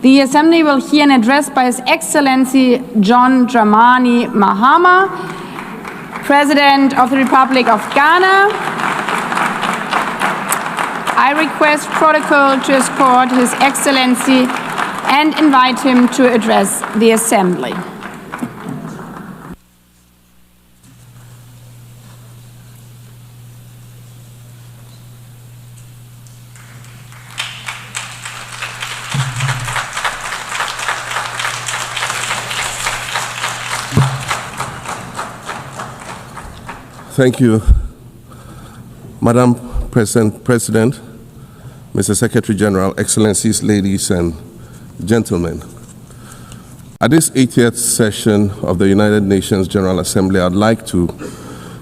The Assembly will hear an address by His Excellency John Dramani Mahama, President of the Republic of Ghana. I request protocol to escort His Excellency and invite him to address the Assembly. Thank you, Madam President, Mr. Secretary General, Excellencies, ladies and gentlemen. At this 80th session of the United Nations General Assembly, I'd like to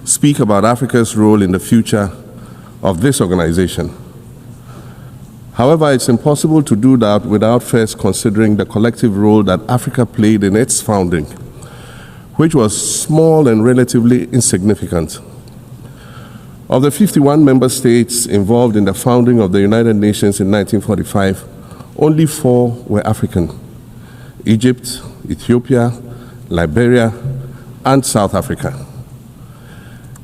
speak about Africa's role in the future of this organization. However, it's impossible to do that without first considering the collective role that Africa played in its founding, which was small and relatively insignificant. Of the 51 member states involved in the founding of the United Nations in 1945, only 4 were African: Egypt, Ethiopia, Liberia, and South Africa.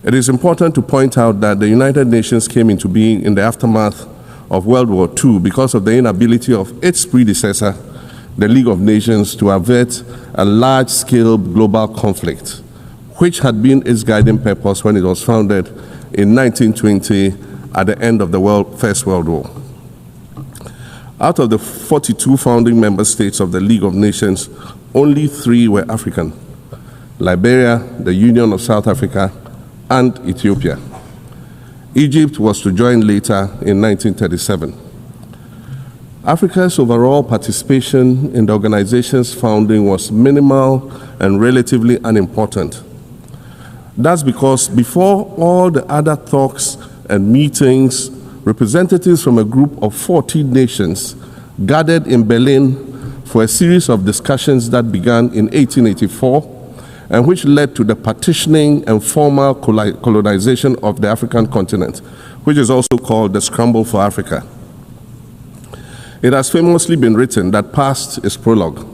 It is important to point out that the United Nations came into being in the aftermath of World War II because of the inability of its predecessor, the League of Nations, to avert a large-scale global conflict, which had been its guiding purpose when it was founded in 1920 at the end of the First World War. Out of the 42 founding member states of the League of Nations, only 3 were African: Liberia, the Union of South Africa, and Ethiopia. Egypt was to join later in 1937. Africa's overall participation in the organization's founding was minimal and relatively unimportant. That's because before all the other talks and meetings, representatives from a group of 14 nations gathered in Berlin for a series of discussions that began in 1884 and which led to the partitioning and formal colonization of the African continent, which is also called the Scramble for Africa. It has famously been written that past is prologue.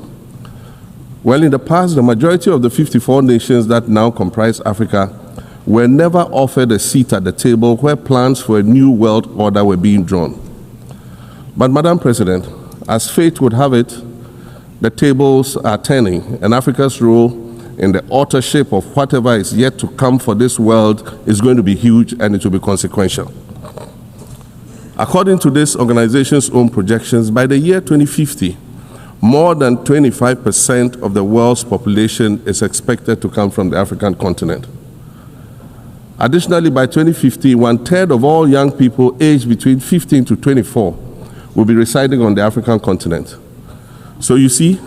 Well, in the past, the majority of the 54 nations that now comprise Africa were never offered a seat at the table where plans for a new world order were being drawn. But, Madam President, as fate would have it, the tables are turning, and Africa's role in the authorship of whatever is yet to come for this world is going to be huge, and it will be consequential. According to this organization's own projections, by the year 2050, more than 25% of the world's population is expected to come from the African continent. Additionally, by 2050, 1/3 of all young people aged between 15 to 24 will be residing on the African continent. So you see,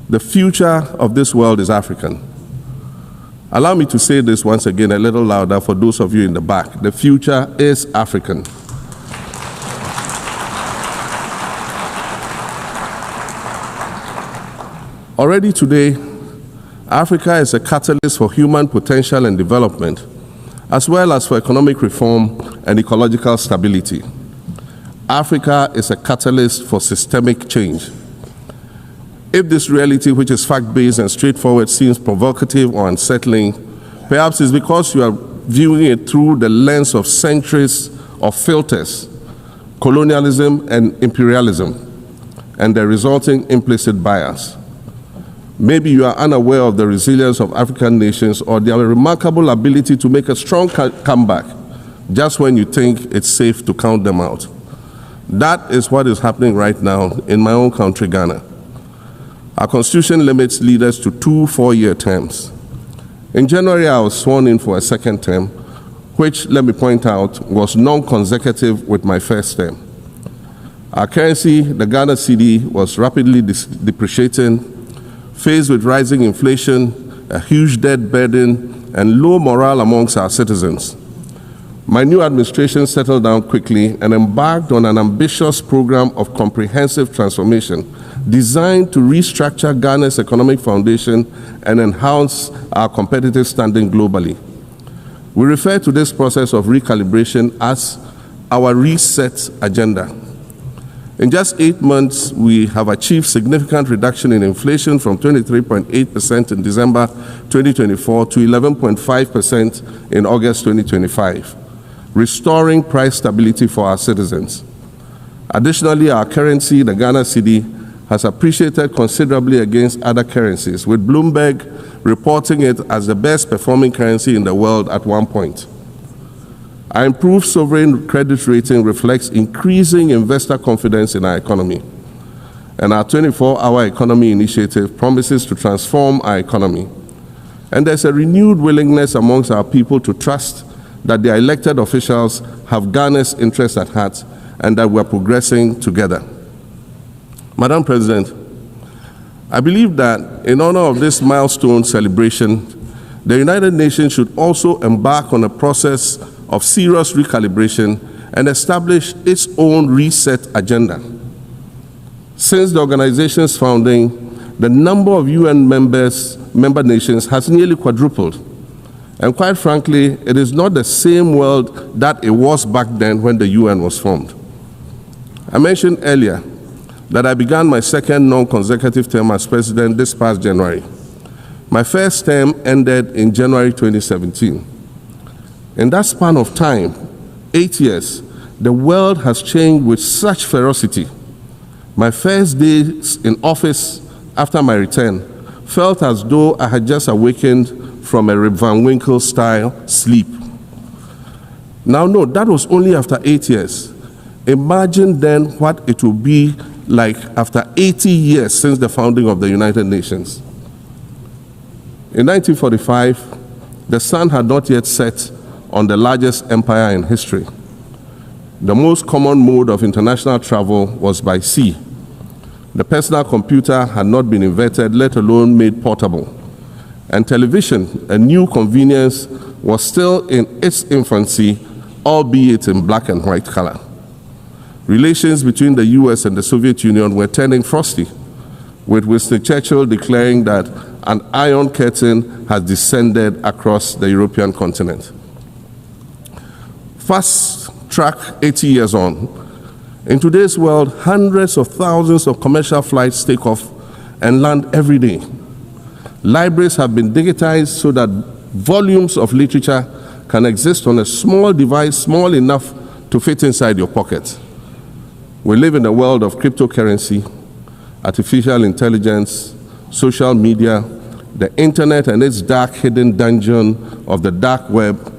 the future of this world is African. Allow me to say this once again a little louder for those of you in the back. The future is African. Already today, Africa is a catalyst for human potential and development, as well as for economic reform and ecological stability. Africa is a catalyst for systemic change. If this reality, which is fact-based and straightforward, seems provocative or unsettling, perhaps it's because you are viewing it through the lens of centuries of filters, colonialism and imperialism, and the resulting implicit bias. Maybe you are unaware of the resilience of African nations or their remarkable ability to make a strong comeback just when you think it's safe to count them out. That is what is happening right now in my own country, Ghana. Our constitution limits leaders to 2 4-year terms. In January, I was sworn in for a second term, which, let me point out, was non-consecutive with my first term. Our currency, the Ghana cedi, was rapidly depreciating. Faced with rising inflation, a huge debt burden, and low morale amongst our citizens, my new administration settled down quickly and embarked on an ambitious program of comprehensive transformation designed to restructure Ghana's economic foundation and enhance our competitive standing globally. We refer to this process of recalibration as our reset agenda. In just 8 months, we have achieved significant reduction in inflation from 23.8% in December 2024 to 11.5% in August 2025, restoring price stability for our citizens. Additionally, our currency, the Ghana cedi, has appreciated considerably against other currencies, with Bloomberg reporting it as the best performing currency in the world at one point. Our improved sovereign credit rating reflects increasing investor confidence in our economy. And our 24-hour economy initiative promises to transform our economy. And there's a renewed willingness amongst our people to trust that their elected officials have Ghana's interests at heart and that we're progressing together. Madam President, I believe that in honor of this milestone celebration, the United Nations should also embark on a process of serious recalibration and establish its own reset agenda. Since the organization's founding, the number of UN member nations has nearly quadrupled. And quite frankly, it is not the same world that it was back then when the UN was formed. I mentioned earlier that I began my second non-consecutive term as president this past January. My first term ended in January 2017. In that span of time, 8 years, the world has changed with such ferocity. My first days in office after my return felt as though I had just awakened from a Rip Van Winkle-style sleep. Now, no, that was only after 8 years. Imagine then what it will be like after 80 years since the founding of the United Nations. In 1945, the sun had not yet set on the largest empire in history. The most common mode of international travel was by sea. The personal computer had not been invented, let alone made portable. And television, a new convenience, was still in its infancy, albeit in black and white color. Relations between the US and the Soviet Union were turning frosty, with Winston Churchill declaring that an iron curtain has descended across the European continent. Fast track 80 years on. In today's world, hundreds of thousands of commercial flights take off and land every day. Libraries have been digitized so that volumes of literature can exist on a small device, small enough to fit inside your pocket. We live in a world of cryptocurrency, artificial intelligence, social media, the internet and its dark hidden dungeon of the dark web,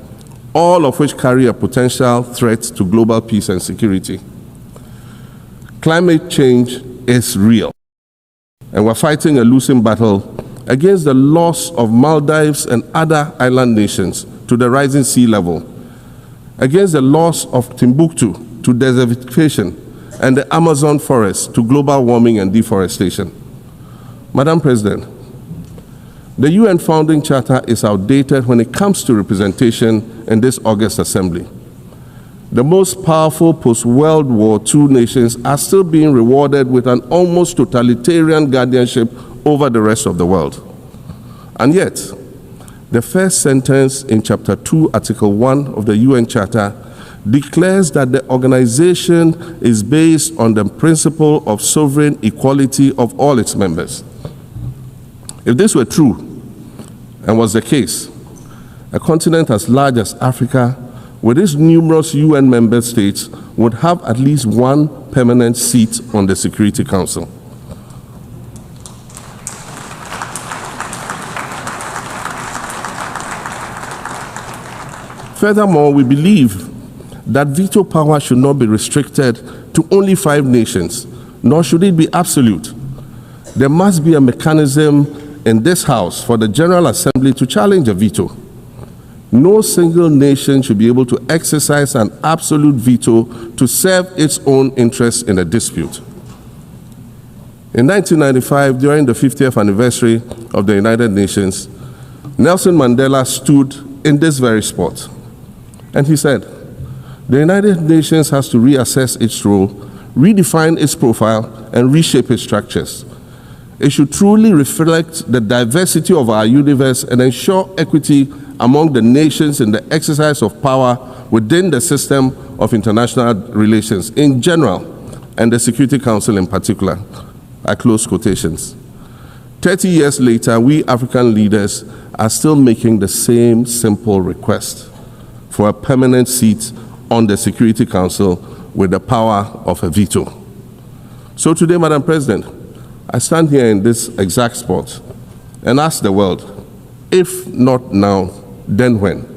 all of which carry a potential threat to global peace and security. Climate change is real, and we're fighting a losing battle against the loss of Maldives and other island nations to the rising sea level, against the loss of Timbuktu to desertification and the Amazon forest to global warming and deforestation. Madam President, the UN Founding Charter is outdated when it comes to representation in this August Assembly. The most powerful post-World War II nations are still being rewarded with an almost totalitarian guardianship over the rest of the world. And yet, the first sentence in Chapter 2, Article 1 of the UN Charter declares that the organization is based on the principle of sovereign equality of all its members. If this were true, and was the case, a continent as large as Africa, with its numerous UN member states, would have at least one permanent seat on the Security Council. Furthermore, we believe that veto power should not be restricted to only 5 nations, nor should it be absolute. There must be a mechanism in this House for the General Assembly to challenge a veto. No single nation should be able to exercise an absolute veto to serve its own interests in a dispute. In 1995, during the 50th anniversary of the United Nations, Nelson Mandela stood in this very spot, and he said, "The United Nations has to reassess its role, redefine its profile, and reshape its structures. It should truly reflect the diversity of our universe and ensure equity among the nations in the exercise of power within the system of international relations in general and the Security Council in particular, I close quotations. 30 years later, we African leaders are still making the same simple request for a permanent seat on the Security Council with the power of a veto. So today, Madam President, I stand here in this exact spot and ask the world, if not now, then when?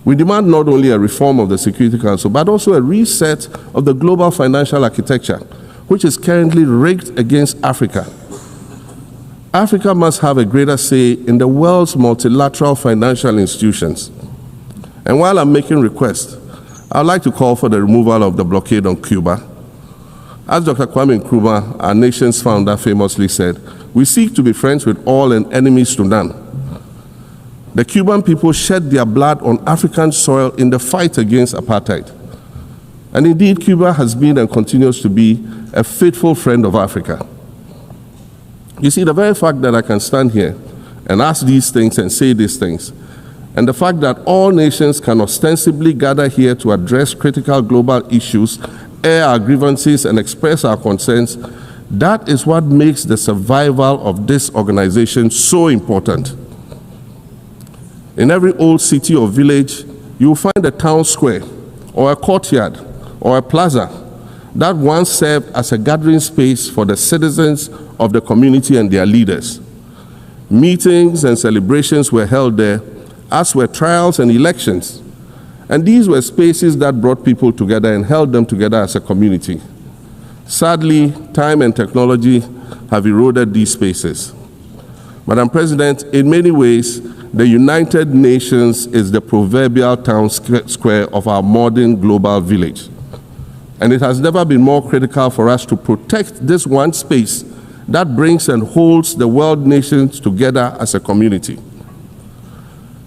We demand not only a reform of the Security Council, but also a reset of the global financial architecture, which is currently rigged against Africa. Africa must have a greater say in the world's multilateral financial institutions. And while I'm making requests, I'd like to call for the removal of the blockade on Cuba. As Dr. Kwame Nkrumah, our nation's founder, famously said, we seek to be friends with all and enemies to none. The Cuban people shed their blood on African soil in the fight against apartheid. And indeed, Cuba has been and continues to be a faithful friend of Africa. You see, the very fact that I can stand here and ask these things and say these things, and the fact that all nations can ostensibly gather here to address critical global issues, air our grievances, and express our concerns, that is what makes the survival of this organization so important. In every old city or village, you will find a town square, or a courtyard, or a plaza that once served as a gathering space for the citizens of the community and their leaders. Meetings and celebrations were held there, as were trials and elections. And these were spaces that brought people together and held them together as a community. Sadly, time and technology have eroded these spaces. Madam President, in many ways, the United Nations is the proverbial town square of our modern global village. And it has never been more critical for us to protect this one space that brings and holds the world nations together as a community.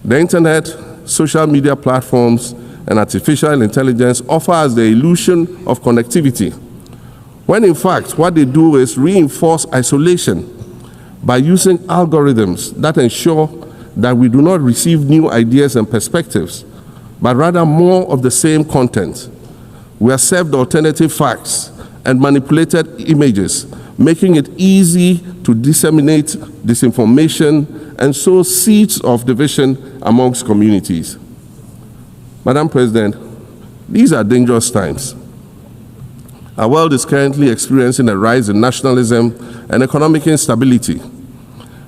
The internet, social media platforms, and artificial intelligence offer us the illusion of connectivity, when in fact what they do is reinforce isolation by using algorithms that ensure that we do not receive new ideas and perspectives, but rather more of the same content. We are served alternative facts and manipulated images, making it easy to disseminate disinformation and sow seeds of division amongst communities. Madam President, these are dangerous times. Our world is currently experiencing a rise in nationalism and economic instability.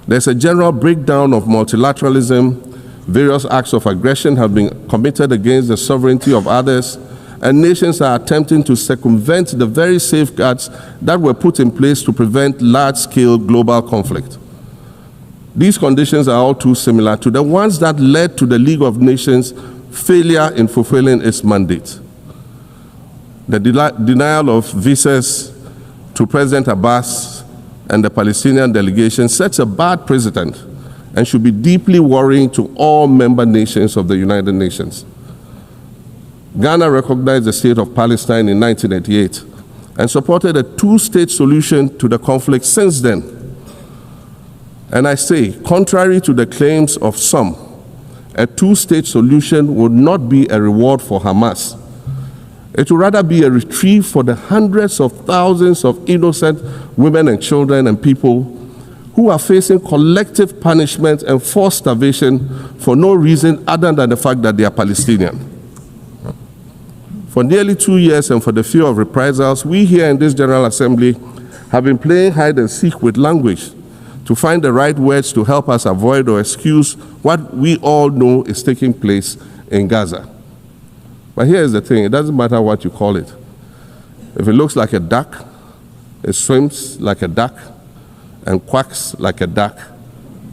There's a general breakdown of multilateralism. Various acts of aggression have been committed against the sovereignty of others, and nations are attempting to circumvent the very safeguards that were put in place to prevent large-scale global conflict. These conditions are all too similar to the ones that led to the League of Nations' failure in fulfilling its mandate. The denial of visas to President Abbas and the Palestinian delegation sets a bad precedent and should be deeply worrying to all member nations of the United Nations. Ghana recognized the state of Palestine in 1988 and supported a two-state solution to the conflict since then. And I say, contrary to the claims of some, a two-state solution would not be a reward for Hamas. It would rather be a reprieve for the hundreds of thousands of innocent women and children and people who are facing collective punishment and forced starvation for no reason other than the fact that they are Palestinian. For nearly 2 years and for the fear of reprisals, we here in this General Assembly have been playing hide and seek with language to find the right words to help us avoid or excuse what we all know is taking place in Gaza. But here's the thing, it doesn't matter what you call it. If it looks like a duck, it swims like a duck, and quacks like a duck,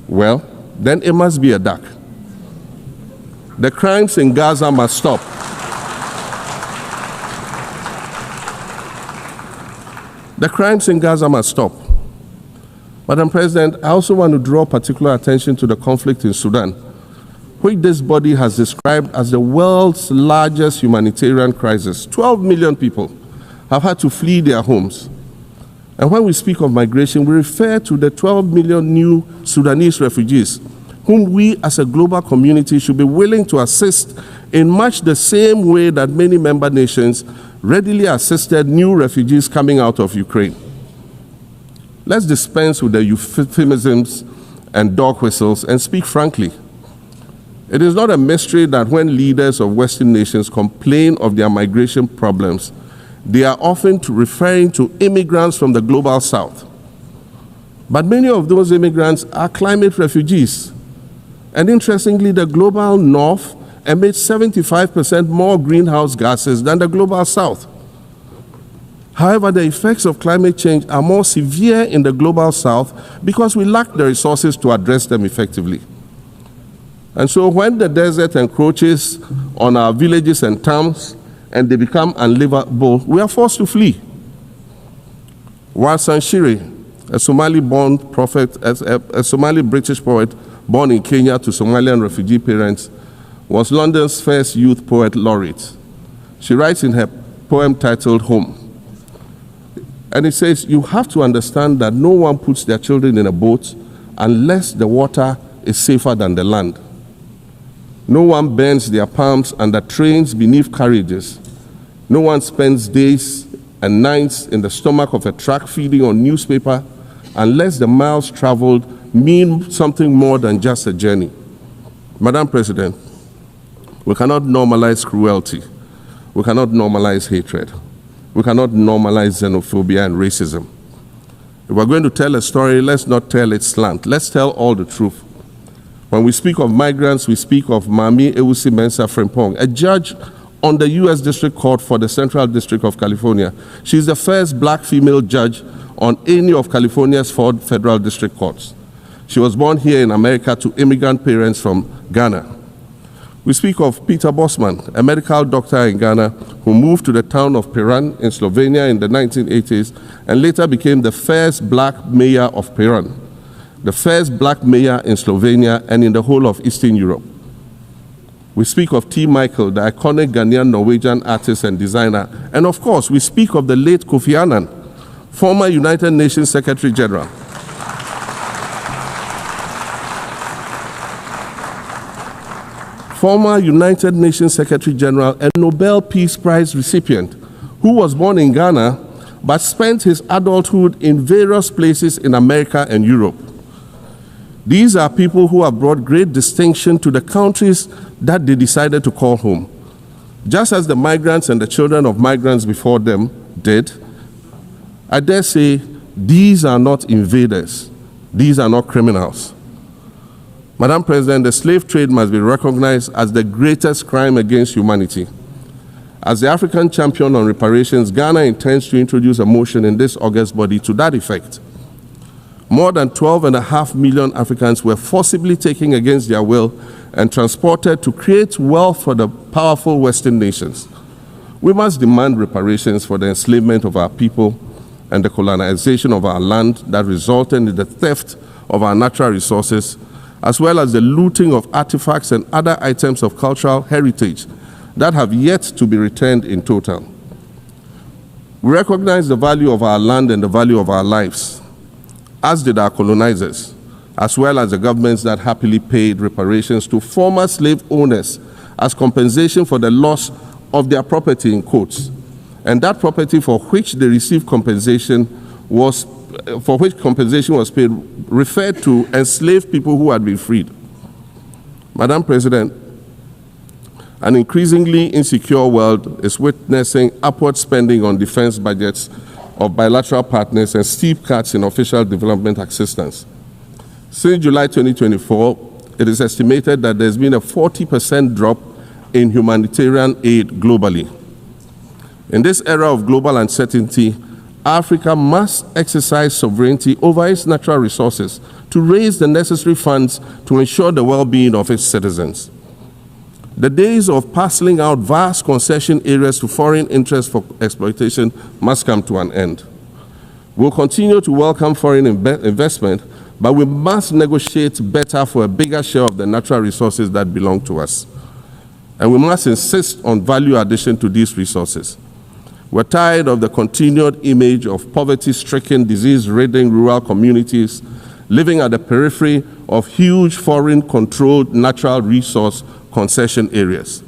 well, then it must be a duck. The crimes in Gaza must stop. The crimes in Gaza must stop. Madam President, I also want to draw particular attention to the conflict in Sudan, which this body has described as the world's largest humanitarian crisis. 12 million people have had to flee their homes. And when we speak of migration, we refer to the 12 million new Sudanese refugees, whom we as a global community should be willing to assist in much the same way that many member nations readily assisted new refugees coming out of Ukraine. Let's dispense with the euphemisms and dog whistles and speak frankly. It is not a mystery that when leaders of Western nations complain of their migration problems, they are often referring to immigrants from the global south. But many of those immigrants are climate refugees. And interestingly, the global north emits 75% more greenhouse gases than the global south. However, the effects of climate change are more severe in the global south because we lack the resources to address them effectively. And so when the desert encroaches on our villages and towns and they become unlivable, we are forced to flee. Warsan Shire, a Somali-born prophet, a Somali-British poet born in Kenya to Somalian refugee parents, was London's first youth poet laureate. She writes in her poem titled Home. And it says, you have to understand that no one puts their children in a boat unless the water is safer than the land. No one bends their palms under trains beneath carriages. No one spends days and nights in the stomach of a truck feeding on newspaper unless the miles traveled mean something more than just a journey. Madam President, we cannot normalize cruelty. We cannot normalize hatred. We cannot normalize xenophobia and racism. If we're going to tell a story, let's not tell its slant. Let's tell all the truth. When we speak of migrants, we speak of Mami Ewusi Mensah Frimpong, a judge on the U.S. District Court for the Central District of California. She's the first black female judge on any of California's 4 federal district courts. She was born here in America to immigrant parents from Ghana. We speak of Peter Bosman, a medical doctor in Ghana who moved to the town of Piran in Slovenia in the 1980s and later became the first black mayor of Piran, the first black mayor in Slovenia and in the whole of Eastern Europe. We speak of T. Michael, the iconic Ghanaian Norwegian artist and designer. And of course, we speak of the late Kofi Annan, former United Nations Secretary General. Former United Nations Secretary General and Nobel Peace Prize recipient, who was born in Ghana but spent his adulthood in various places in America and Europe. These are people who have brought great distinction to the countries that they decided to call home. Just as the migrants and the children of migrants before them did, I dare say these are not invaders. These are not criminals. Madam President, the slave trade must be recognized as the greatest crime against humanity. As the African champion on reparations, Ghana intends to introduce a motion in this August body to that effect. More than 12.5 million Africans were forcibly taken against their will and transported to create wealth for the powerful Western nations. We must demand reparations for the enslavement of our people and the colonization of our land that resulted in the theft of our natural resources, as well as the looting of artifacts and other items of cultural heritage that have yet to be returned in total. We recognize the value of our land and the value of our lives, as did our colonizers, as well as the governments that happily paid reparations to former slave owners as compensation for the loss of their property in quotes. And that property for which they received compensation was paid referred to enslaved people who had been freed. Madam President, an increasingly insecure world is witnessing upward spending on defense budgets of bilateral partners and steep cuts in official development assistance. Since July 2024, it is estimated that there's been a 40% drop in humanitarian aid globally. In this era of global uncertainty, Africa must exercise sovereignty over its natural resources to raise the necessary funds to ensure the well-being of its citizens. The days of parceling out vast concession areas to foreign interests for exploitation must come to an end. We'll continue to welcome foreign investment, but we must negotiate better for a bigger share of the natural resources that belong to us. And we must insist on value addition to these resources. We're tired of the continued image of poverty-stricken, disease-ridden rural communities living at the periphery of huge foreign-controlled natural resource concession areas.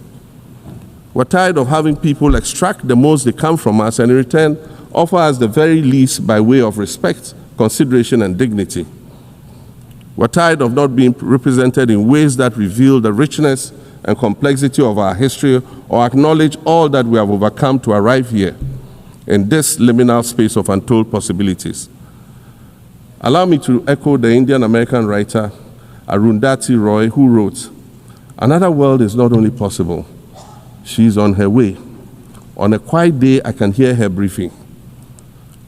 We're tired of having people extract the most they can from us and in return offer us the very least by way of respect, consideration, and dignity. We're tired of not being represented in ways that reveal the richness and complexity of our history or acknowledge all that we have overcome to arrive here in this liminal space of untold possibilities. Allow me to echo the Indian-American writer Arundhati Roy, who wrote, "Another world is not only possible, she's on her way. On a quiet day, I can hear her briefing."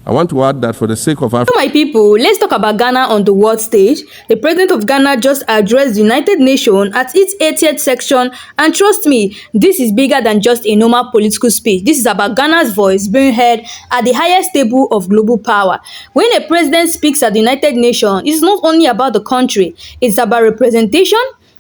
I want to add that for the sake of Africa. My people, let's talk about Ghana on the world stage. The president of Ghana just addressed the United Nations at its 80th section, and trust me, this is bigger than just a normal political speech. This is about Ghana's voice being heard at the highest table of global power. When a president speaks at the United Nations, it's not only about the country, it's about representation.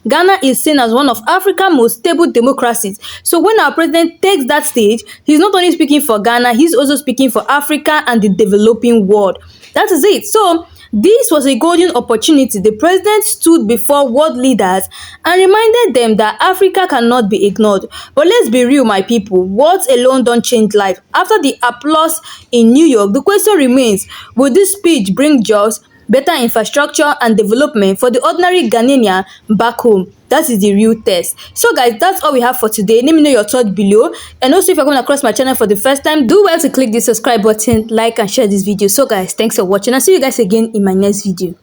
Ghana is seen as one of Africa's most stable democracies. So when our president takes that stage, he's not only speaking for Ghana, he's also speaking for Africa and the developing world. That is it. So this was a golden opportunity. The president stood before world leaders and reminded them that Africa cannot be ignored. But let's be real, my people. Words alone don't change life. After the applause in New York, the question remains, will this speech bring jobs, better infrastructure and development for the ordinary Ghanaian back home? That is the real test. So guys, that's all we have for today. Let me know your thoughts below, and also if you're coming across my channel for the first time, do well to click the subscribe button, like and share this video. So guys, thanks for watching. I'll see you guys again in my next video.